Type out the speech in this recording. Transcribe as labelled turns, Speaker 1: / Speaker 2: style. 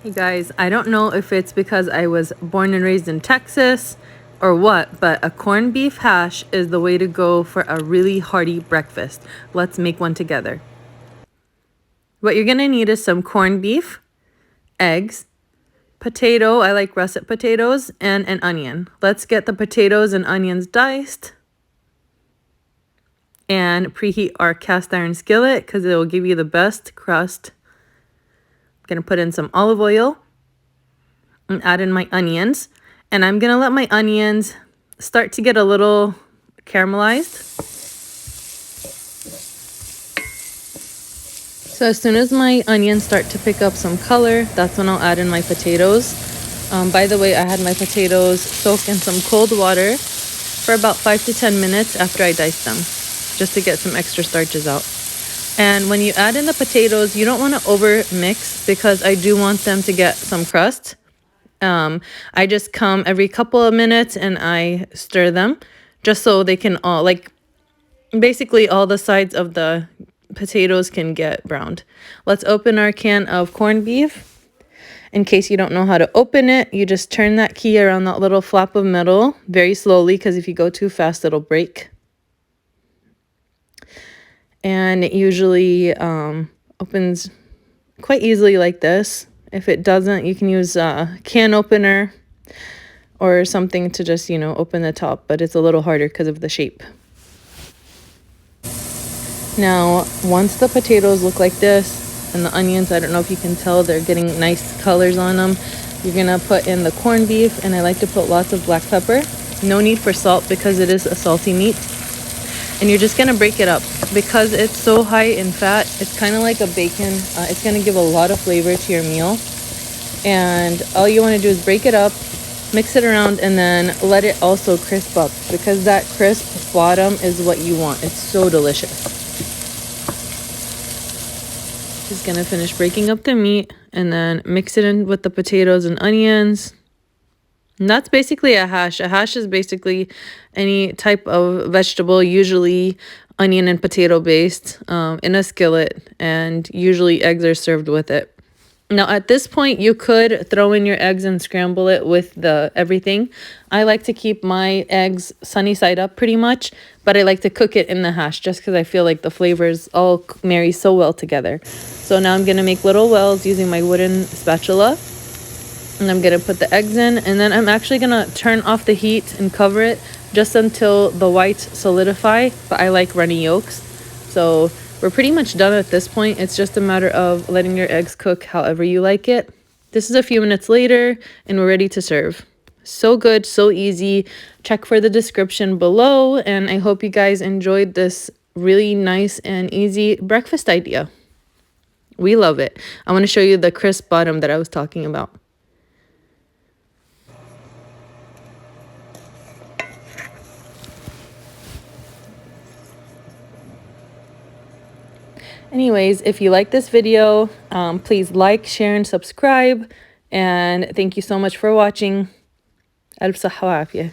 Speaker 1: Hey guys, I don't know if it's because I was born and raised in Texas or what, but a corned beef hash is the way to go for a really hearty breakfast. Let's make one together. What you're gonna need is some corned beef, eggs, potato, I like russet potatoes, and an onion. Let's get the potatoes and onions diced and preheat our cast iron skillet because it will give you the best crust. I'm gonna put in some olive oil and add in my onions, and I'm gonna let my onions start to get a little caramelized. So as soon as my onions start to pick up some color, that's when I'll add in my potatoes. By the way, I had my potatoes soak in some cold water for about 5 to 10 minutes after I diced them, just to get some extra starches out. And when you add in the potatoes, you don't want to over mix because I do want them to get some crust. I just come every couple of minutes and I stir them just so they can all, like, basically all the sides of the potatoes can get browned. Let's open our can of corned beef. In case you don't know how to open it, you just turn that key around that little flap of metal very slowly because if you go too fast, it'll break. And it usually opens quite easily like this. If it doesn't, you can use a can opener or something to just, open the top, but it's a little harder because of the shape. Now, once the potatoes look like this and the onions, I don't know if you can tell, they're getting nice colors on them, you're gonna put in the corned beef, and I like to put lots of black pepper. No need for salt because it is a salty meat. And you're just gonna break it up. Because it's so high in fat, it's kind of like a bacon. It's gonna give a lot of flavor to your meal. And all you wanna do is break it up, mix it around, and then let it also crisp up because that crisp bottom is what you want. It's so delicious. Just gonna finish breaking up the meat and then mix it in with the potatoes and onions. And that's basically a hash. A hash is basically any type of vegetable, usually onion and potato based, in a skillet, and usually eggs are served with it. Now at this point you could throw in your eggs and scramble it with the everything. I like to keep my eggs sunny side up pretty much, but I like to cook it in the hash just because I feel like the flavors all marry so well together. So now I'm gonna make little wells using my wooden spatula. And I'm gonna put the eggs in, and then I'm actually gonna turn off the heat and cover it just until the whites solidify, but I like runny yolks. So we're pretty much done at this point. It's just a matter of letting your eggs cook however you like it. This is a few minutes later and we're ready to serve. So good, so easy. Check for the description below, and I hope you guys enjoyed this really nice and easy breakfast idea. We love it. I want to show you the crisp bottom that I was talking about. Anyways, if you like this video, please like, share, and subscribe. And thank you so much for watching. Alf Saha Dena.